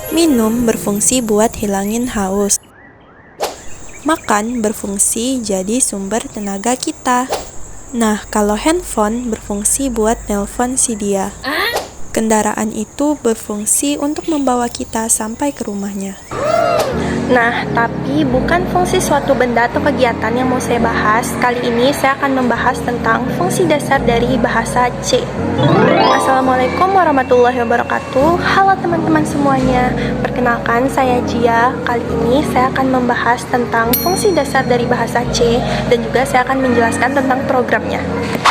Minum berfungsi buat hilangin haus. Makan berfungsi jadi sumber tenaga kita. Nah, kalau handphone berfungsi buat nelpon si dia. Kendaraan itu berfungsi untuk membawa kita sampai ke rumahnya. Nah, tapi bukan fungsi suatu benda atau kegiatan yang mau saya bahas. Kali ini saya akan membahas tentang fungsi dasar dari bahasa C. Assalamualaikum warahmatullahi wabarakatuh. Halo teman-teman semuanya. Perkenalkan, saya Jia. Kali ini saya akan membahas tentang fungsi dasar dari bahasa C dan juga saya akan menjelaskan tentang programnya.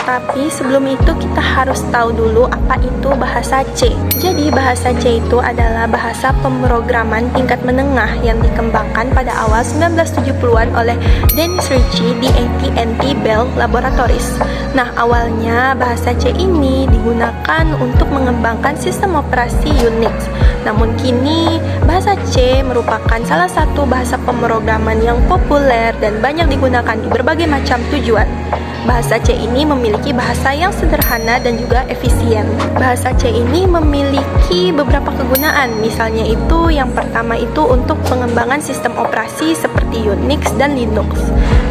Tapi sebelum itu kita harus tahu dulu apa itu bahasa C. Jadi bahasa C itu adalah bahasa pemrograman tingkat menengah yang dikembangkan pada awal 1970-an oleh Dennis Ritchie di AT&T Bell Laboratories. Nah, awalnya bahasa C ini digunakan untuk mengembangkan sistem operasi Unix. Namun kini bahasa C merupakan salah satu bahasa pemrograman yang populer dan banyak digunakan di berbagai macam tujuan. Bahasa C ini memiliki bahasa yang sederhana dan juga efisien. Bahasa C ini memiliki beberapa kegunaan, misalnya itu yang pertama itu untuk pengembangan sistem operasi seperti Unix dan Linux.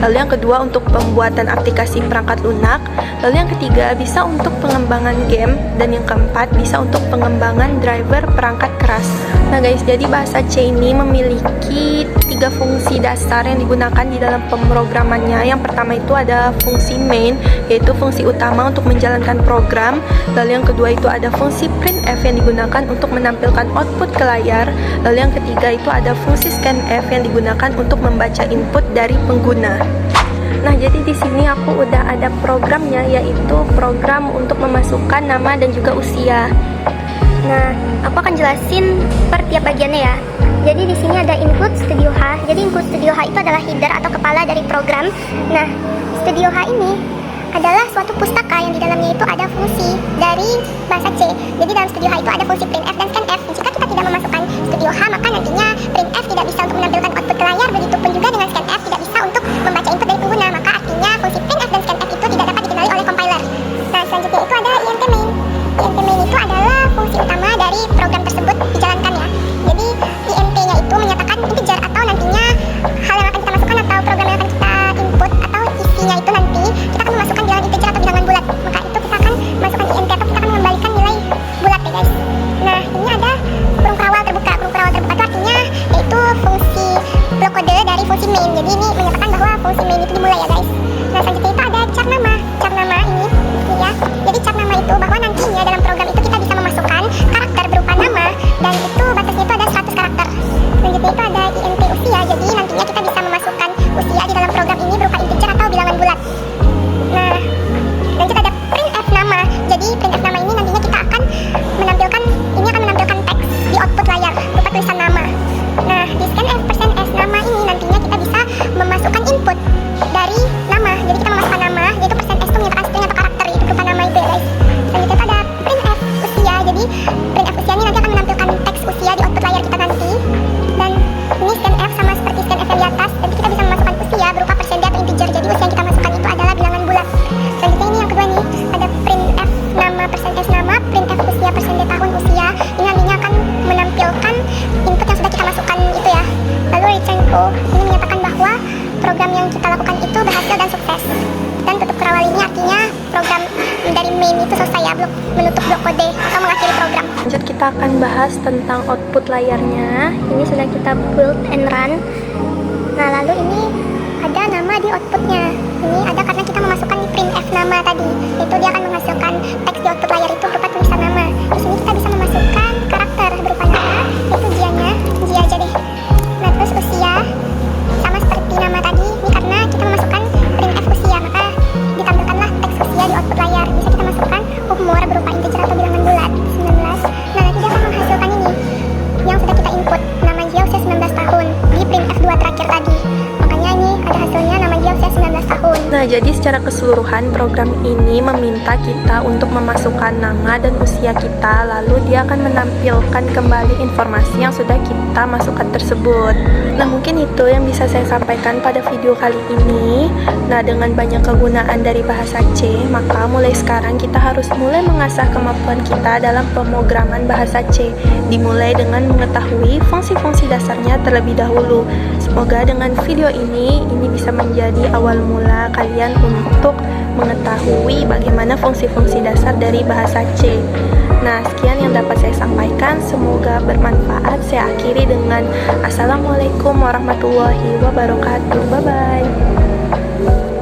Lalu yang kedua untuk pembuatan aplikasi perangkat lunak. Lalu yang ketiga bisa untuk pengembangan game. Dan yang keempat bisa untuk pengembangan driver perangkat keras. Nah guys, jadi bahasa C ini memiliki 3 fungsi dasar yang digunakan di dalam pemrogramannya. Yang pertama itu ada fungsi main, yaitu fungsi utama untuk menjalankan program. Lalu yang kedua itu ada fungsi printf yang digunakan untuk menampilkan output ke layar. Lalu yang ketiga itu ada fungsi scanf yang digunakan untuk membaca input dari pengguna. Nah, jadi di sini aku udah ada programnya, yaitu program untuk memasukkan nama dan juga usia. Nah, aku akan jelasin per tiap bagiannya ya. Jadi di sini ada include Studio H. Jadi include Studio H itu adalah header atau kepala dari program. Nah, Studio H ini adalah suatu pustaka yang di dalamnya itu ada fungsi dari bahasa C. Jadi dalam Studio H itu ada fungsi printf dan scanf. Jika kita tidak memasukkan Studio H, maka nantinya printf tidak bisa untuk menampilkan output ke layar. Begitupun juga dengan scanf tidak bisa untuk membaca input dari pengguna. Maka artinya fungsi printf dan scanf itu tidak dapat dikenali oleh compiler. Nah, selanjutnya itu ada int main. Int main itu adalah fungsi utama dari program tersebut dijalankan ya. Jadi int-nya itu menyatakan integer atau nantinya hal yang akan kita masukkan atau program yang akan kita input atau isinya itu nanti kita akan memasukkan bilangan integer atau bilangan bulat. Maka itu kita akan masukkan int atau kita akan mengembalikan nilai bulat ya guys. Nah, ini ada kurung perawal terbuka. Kurung perawal terbuka itu artinya yaitu fungsi blok kode dari fungsi main. Jadi ini menyatakan bahwa fungsi main itu dimulai ya guys. Nah, selanjutnya itu ada char nama. Char nama ini ya. Jadi char nama itu bahwa nantinya dalam program itu kita bisa memasukkan karakter berupa nama dan itu batasnya itu ada 100 karakter. Selanjutnya itu ada int usia. Jadi nantinya kita bisa memasukkan usia di dalam program ini berupa integer atau bilangan bulat. Nah, lanjut ada printf nama. Jadi printf nama ini nantinya kita akan menampilkan teks di output layar berupa tulisan nama. Nah, di scanf %s nama ini nantinya kita bisa memasukkan input dari nama. Jadi kita memasukkan nama, yaitu %s itu menyatakan string atau karakter itu berupa nama itu ya guys. Selanjutnya itu ada printf usia. Jadi printf usia ini nanti akan menampilkan teks usia di output layar kita nanti. Dan ini scanf sama seperti scanf yang di atas. Jadi kita bisa memasukkan usia berupa persen atau integer. Jadi usia yang kita masukkan itu adalah bilangan bulat. Selanjutnya ini yang kedua nih, ada printf nama %s nama, printf usia tahun usia. Ini nantinya akan menampilkan input yang sudah kita masukkan itu ya. Lalu return O ini menyatakan bahwa program yang kita lakukan itu berhasil dan sukses. Dan tutup kerawal ini artinya program dari main itu selesai ya, menutup blok kode atau mengakhiri program. Lanjut kita akan bahas tentang output layarnya. Ini sudah kita build and run. Nah, lalu ini ada nama di outputnya. Ini ada karena kita memasukkan printf nama tadi. Itu dia akan menghasilkan teks di output layar itu berupa tulisan nama. Di sini kita bisa memasukkan karakter berupa nama, yaitu Jia aja deh. Nah, terus usia sama seperti nama tadi. Ini karena kita memasukkan printf usia, maka ditampilkanlah teks usia di output layar. Bisa kita masukkan umur berupa integer atau bilangan bulat 19. Nah, nanti dia akan menghasilkan ini yang sudah kita input, nama Jia usia 19 tahun di printf 2 terakhir tadi. Makanya ini ada hasilnya nama Jia usia 19 tahun. Nah, Nah, jadi secara keseluruhan program ini meminta kita untuk memasukkan nama dan usia kita, lalu dia akan menampilkan kembali informasi yang sudah kita masukkan tersebut. Nah, mungkin itu yang bisa saya sampaikan pada video kali ini. Nah, dengan banyak kegunaan dari bahasa C, maka mulai sekarang kita harus mulai mengasah kemampuan kita dalam pemrograman bahasa C, dimulai dengan mengetahui fungsi-fungsi dasarnya terlebih dahulu. Semoga dengan video ini bisa menjadi awal mula kalian untuk mengetahui bagaimana fungsi-fungsi dasar dari bahasa C. Nah, sekian yang dapat saya sampaikan, semoga bermanfaat. Saya akhiri dengan Assalamualaikum warahmatullahi wabarakatuh. Bye-bye.